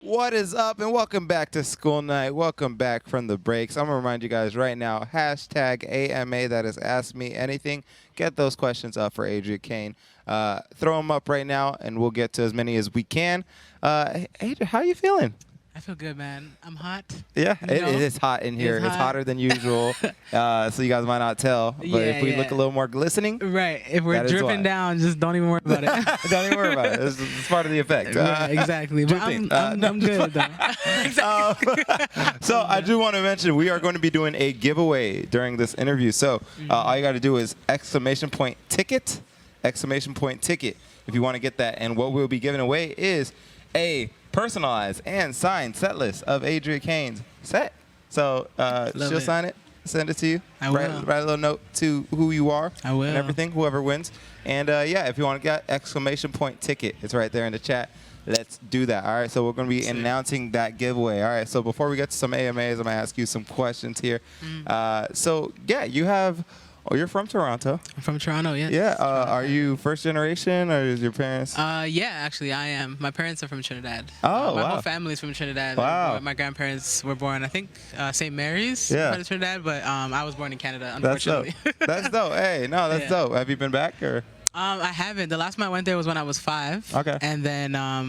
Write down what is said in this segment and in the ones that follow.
What is up, and welcome back to School Night. Welcome back from the breaks. I'm going to remind you guys right now, hashtag AMA, that is Ask Me Anything. Get those questions up for Adria Kane. Throw them up right now, and we'll get to as many as we can. Adria, how are you feeling? I feel good, man. I'm hot. Yeah, it is hot in here. It's hotter than usual, so you guys might not tell. But if we look a little more glistening. Right. If we're dripping down, just don't even worry about it. Don't even worry about it. It's part of the effect. Right, exactly. But I'm good, though. Exactly. So I do want to mention we are going to be doing a giveaway during this interview. So all you got to do is !ticket, !ticket, if you want to get that. And what we'll be giving away is a personalized and signed set list of Adria Kane's set. So she'll sign it, send it to you. I will. Write a little note to who you are. I will. And everything, whoever wins. And yeah, if you want to get !ticket, it's right there in the chat. Let's do that. All right, so we're going to be announcing that giveaway. All right, so before we get to some AMAs, I'm going to ask you some questions here. So yeah, you have... Oh, you're from Toronto. I'm from Toronto, yes. Yeah. Are you first generation, or is your parents? Yeah, actually, I am. My parents are from Trinidad. Oh, my wow. whole family's from Trinidad. Wow. My grandparents were born, I think, St. Mary's, Yeah. part of Trinidad, but I was born in Canada, unfortunately. That's dope. That's dope. Hey, no, that's dope. Have you been back, or? I haven't. The last time I went there was when I was 5. Okay. And then I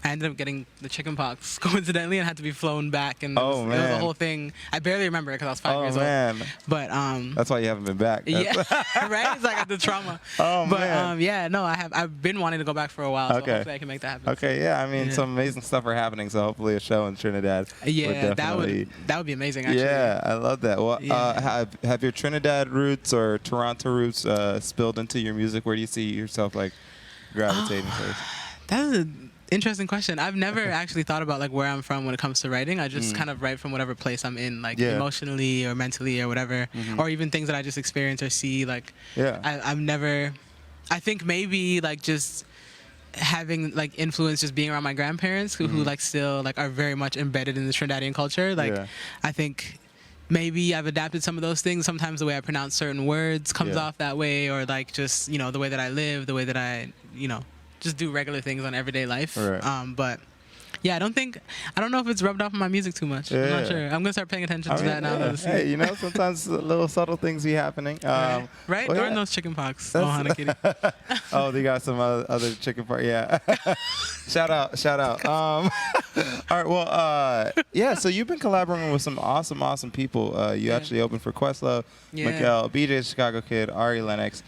ended up getting the chicken pox coincidentally and had to be flown back. And it was a whole thing. I barely remember it because I was 5 years old. But that's why you haven't been back. Yeah, right? It's like the trauma. Oh, but, man. Yeah, no, I've been wanting to go back for a while. So hopefully I can make that happen. Okay, yeah. I mean, some amazing stuff are happening. So hopefully a show in Trinidad. Yeah, that would be amazing, actually. Yeah, I love that. Well, have your Trinidad roots or Toronto roots spilled into your music? Where do you see yourself like gravitating towards? That's an interesting question. I've never actually thought about like where I'm from when it comes to writing. I just kind of write from whatever place I'm in, like emotionally or mentally or whatever, or even things that I just experience or see. Like, I've never. I think maybe like just having like influence, just being around my grandparents who like still like are very much embedded in the Trinidadian culture. Like, I think. Maybe I've adapted some of those things. Sometimes the way I pronounce certain words comes off that way, or like just, you know, the way that I live, the way that I, you know, just do regular things on everyday life. Right. But yeah, I don't know if it's rubbed off in my music too much. I'm not sure. I'm going to start paying attention to that now. Hey, you know, sometimes little subtle things be happening. Right? Well, During those chicken pox. Oh, they got some other chicken pox. Yeah. Shout out. All right, well, yeah, so you've been collaborating with some awesome people. You actually opened for Questlove, Miguel, BJ Chicago Kid, Ari Lennox.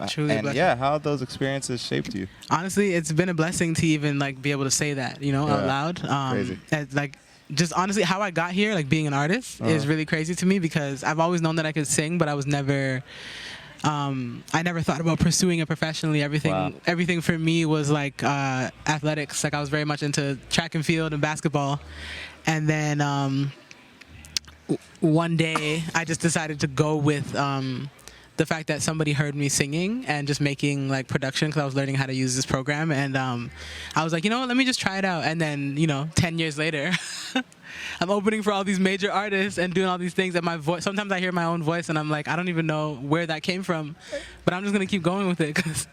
Truly and yeah, how have those experiences shaped you? Honestly, it's been a blessing to even like be able to say that, you know, out loud. Crazy. Like, just honestly, how I got here, like being an artist, is really crazy to me because I've always known that I could sing, but I was never. I never thought about pursuing it professionally. Everything for me was like athletics. Like I was very much into track and field and basketball, and then one day I just decided to go with the fact that somebody heard me singing and just making like production because I was learning how to use this program, and I was like, you know what, let me just try it out. And then, you know, 10 years later I'm opening for all these major artists and doing all these things that my voice, sometimes I hear my own voice and I'm like, I don't even know where that came from, but I'm just gonna keep going with it because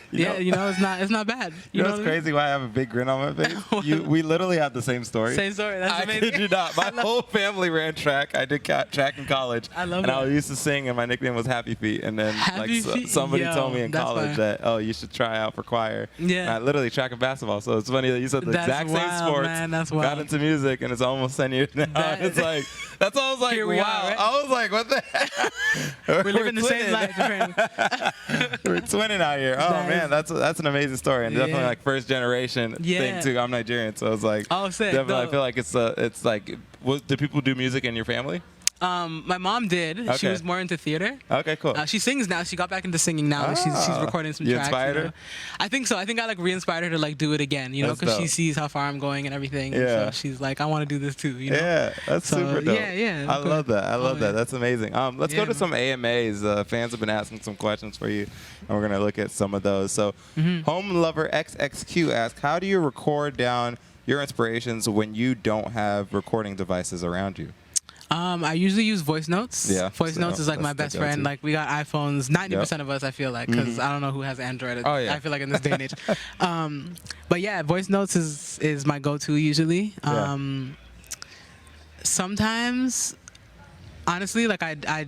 you know, it's not bad. You know what's crazy? Why I have a big grin on my face? We literally have the same story. Same story. That's amazing. I kid you not. My whole family ran track. I did track in college. I love it. And I used to sing, and my nickname was Happy Feet. And then somebody told me in college that, oh, you should try out for choir. Yeah. And I literally track and basketball. So it's funny that you said the exact same sports. Man, that's wild. Got into music, and it's almost 10 years now. It's like, that's all I was like, Here wow. we are, right? I was like, what the heck? We're living the same life, apparently. We're twinning out here. Oh, man, that's an amazing story, and definitely like first generation thing too. I'm Nigerian, so it's like definitely I feel like it's like, do people do music in your family? My mom did. Okay. She was more into theater. Okay, cool. She sings now. She got back into singing now. She's recording some tracks. Inspired her? I think so. I think I like re-inspired her to like do it again, you know, because she sees how far I'm going and everything. Yeah. And so she's like, I want to do this too, you know. Yeah, that's super dope. Yeah. I love that. I love that. That's amazing. Let's go to some AMAs. Fans have been asking some questions for you, and we're gonna look at some of those. So, Home Lover XXQ asks, how do you record down your inspirations when you don't have recording devices around you? I usually use voice notes. Yeah. Voice notes is like my best friend. Like we got iPhones, 90% of us, I feel like, because I don't know who has Android. Oh, yeah. I feel like in this day and age. But yeah, voice notes is my go-to usually. Sometimes, honestly, like I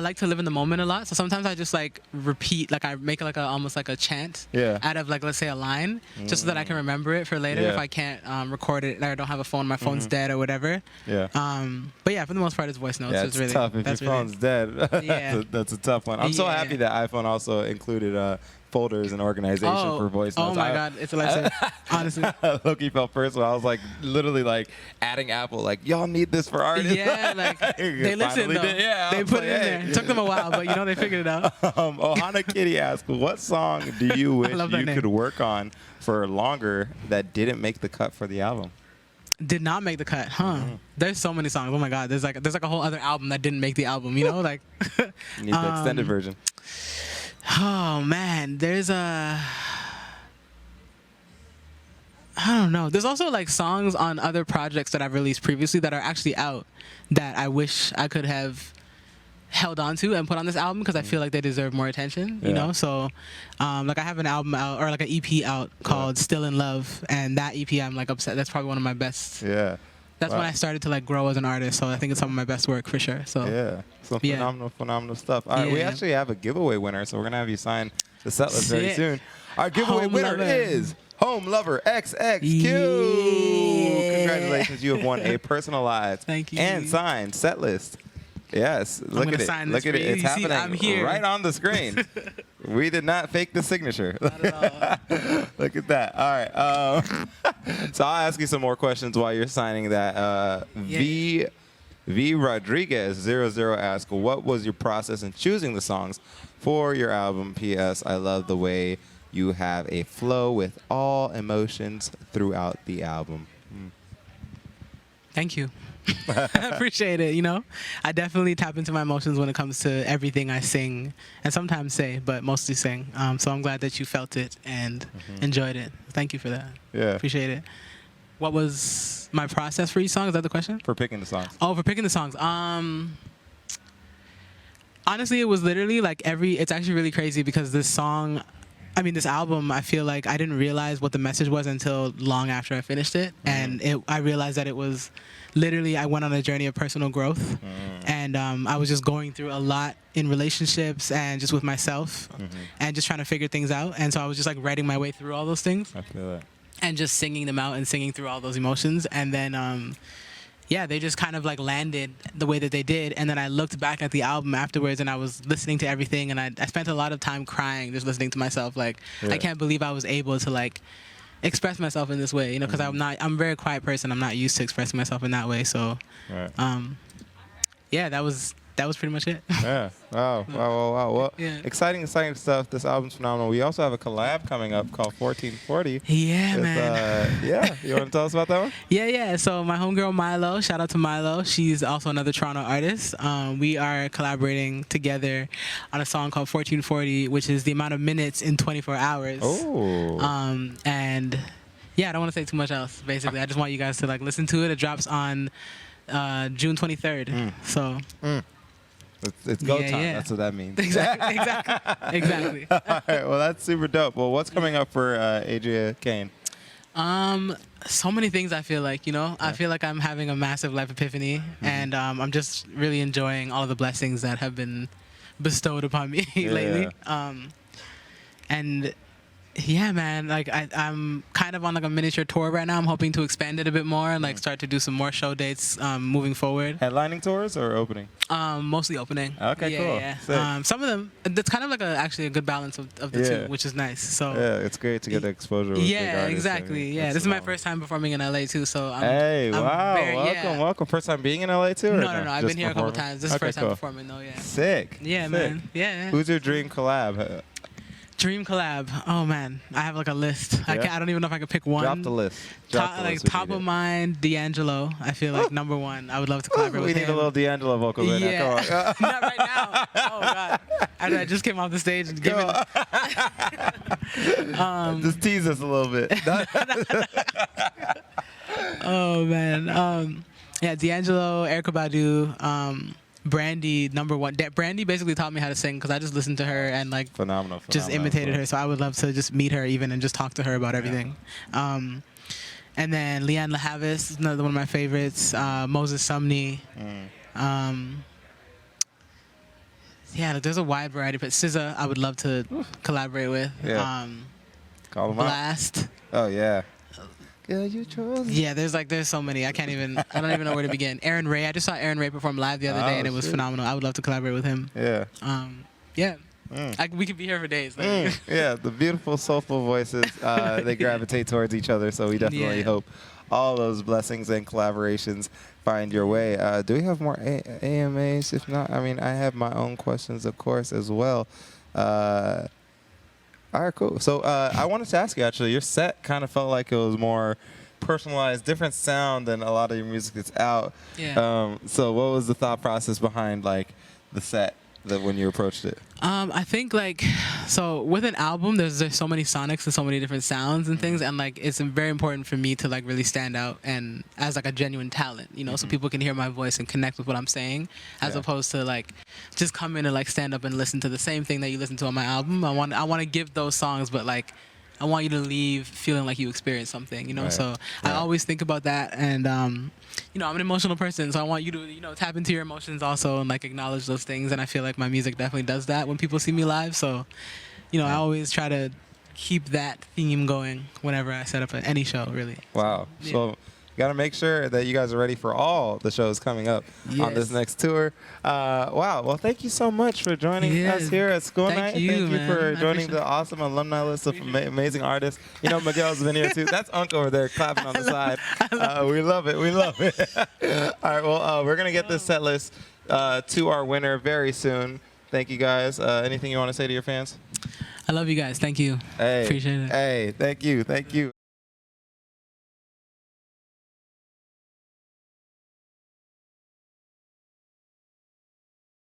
like to live in the moment a lot, so sometimes I just like repeat, like I make like almost like a chant out of like, let's say, a line, just so that I can remember it for later if I can't record it, or I don't have a phone, my phone's dead or whatever. But yeah, for the most part, it's voice notes. Yeah, it's really tough if your phone's dead. That's a tough one. I'm so happy that iPhone also included folders and organization for voice notes. Oh my God, it's a lifesaver. Honestly, Loki felt personal. I was like literally like adding Apple, like y'all need this for artists. Yeah, like they listened though. They put it in there. It took them a while, but you know they figured it out. Ohana Kitty asked, "What song do you wish you could work on for longer that didn't make the cut for the album?" Did not make the cut, huh? There's so many songs. Oh my God, there's like a whole other album that didn't make the album. You know, like you need the extended version. Oh man, there's I don't know. There's also like songs on other projects that I've released previously that are actually out that I wish I could have held on to and put on this album because I feel like they deserve more attention, you know? So like I have an album out, or like an EP out called Still in Love, and that EP I'm like upset. That's probably one of my best. Yeah. That's when I started to like grow as an artist, so I think it's some of my best work for sure. So some phenomenal stuff. All right, we actually have a giveaway winner, so we're gonna have you sign the set list very soon. Our giveaway winner is Home Lover XXQ. Yeah. Congratulations, you have won a personalized and signed set list. Yes, look at it. Look at it. It's happening I'm here. Right on the screen. We did not fake the signature. Not at all. Look at that. All right. So I'll ask you some more questions while you're signing that. V Rodriguez 00 asked, what was your process in choosing the songs for your album? P.S. I love the way you have a flow with all emotions throughout the album. Thank you. I appreciate it, you know. I definitely tap into my emotions when it comes to everything I sing and sometimes say, but mostly sing. So I'm glad that you felt it and enjoyed it. Thank you for that. Yeah. Appreciate it. What was my process for each song? Is that the question? For picking the songs. Oh, for picking the songs. Honestly, it was literally like it's actually really crazy because this album, I feel like I didn't realize what the message was until long after I finished it. And I realized that it was literally, I went on a journey of personal growth. And I was just going through a lot in relationships and just with myself and just trying to figure things out. And so I was just like writing my way through all those things. I feel that. And just singing them out and singing through all those emotions. And then, they just kind of like landed the way that they did. And then I looked back at the album afterwards and I was listening to everything, and I spent a lot of time crying just listening to myself. Like, I can't believe I was able to like express myself in this way, you know, because I'm a very quiet person. I'm not used to expressing myself in that way. So, that was pretty much it. Yeah. Wow. Well, exciting stuff. This album's phenomenal. We also have a collab coming up called 1440. Yeah, man. You want to tell us about that one? Yeah. So my homegirl Milo, shout out to Milo. She's also another Toronto artist. We are collaborating together on a song called 1440, which is the amount of minutes in 24 hours. Oh. And I don't want to say too much else. Basically, I just want you guys to like listen to it. It drops on June 23rd. So. It's go time. Yeah. That's what that means. Exactly. All right. Well, that's super dope. Well, what's coming up for Adria Kane? So many things. I feel like, you know, I feel like I'm having a massive life epiphany, and I'm just really enjoying all of the blessings that have been bestowed upon me lately. And yeah, man, like I'm kind of on like a miniature tour right now. I'm hoping to expand it a bit more and like start to do some more show dates moving forward. Headlining tours or opening? Mostly opening. Okay, cool. Yeah. Some of them, it's kind of like actually a good balance of the two, which is nice. So yeah, it's great to get the exposure with big artists. Exactly. Yeah, this is my first time performing in LA too, so welcome. First time being in LA too? No. I've been here a couple times. This is the first time performing though, yeah. Sick. Yeah, man. Yeah. Who's your dream collab? Dream collab. Oh man, I have like a list. I don't even know if I could pick one. Drop the list. Top of mind, D'Angelo. I feel like number one. I would love to collaborate with him. We need a little D'Angelo vocals right now. Come on. Not right now. Oh god. I just came off the stage and gave it. Just tease us a little bit. Oh man. Yeah, D'Angelo, Erykah Badu, Brandy, #1. Brandy basically taught me how to sing because I just listened to her and like Phenomenal. just imitated her. So I would love to just meet her even and just talk to her about everything. And then Leanne LaHavis is another one of my favorites. Moses Sumney. Yeah, like, there's a wide variety. But SZA, I would love to collaborate with. Yeah. Call them out. Blast. Oh yeah. Girl, you chose. Yeah, there's so many. I don't even know where to begin. Aaron Ray. I just saw Aaron Ray perform live the other day, and it was phenomenal. I would love to collaborate with him. Yeah. Yeah. We could be here for days. Like. Yeah, the beautiful, soulful voices, they gravitate towards each other, so we definitely hope all those blessings and collaborations find your way. Do we have more AMAs? If not, I mean, I have my own questions, of course, as well. All right, cool. So I wanted to ask you, actually, your set kind of felt like it was more personalized, different sound than a lot of your music that's out. Yeah. So what was the thought process behind, like, the set that when you approached it? I think so with an album there's so many sonics and so many different sounds and things, and like it's very important for me to like really stand out and as like a genuine talent, you know, so people can hear my voice and connect with what I'm saying, as opposed to like just come in and like stand up and listen to the same thing that you listen to on my album. I want to give those songs, but like I want you to leave feeling like you experienced something, you know. So I always think about that, and you know, I'm an emotional person, so I want you to, you know, tap into your emotions also and like acknowledge those things. And I feel like my music definitely does that when people see me live. So, you know, I always try to keep that theme going whenever I set up any show, really. Wow. Yeah. So got to make sure that you guys are ready for all the shows coming up on this next tour. Wow. Well, thank you so much for joining us here at School Night. Thank you for joining the awesome alumni list of amazing artists. You know, Miguel's been here too. That's Unc over there clapping on the side. We love it. We love it. All right. Well, we're going to get this set list to our winner very soon. Thank you, guys. Anything you want to say to your fans? I love you guys. Thank you. Hey. Appreciate it. Hey, thank you. Thank you.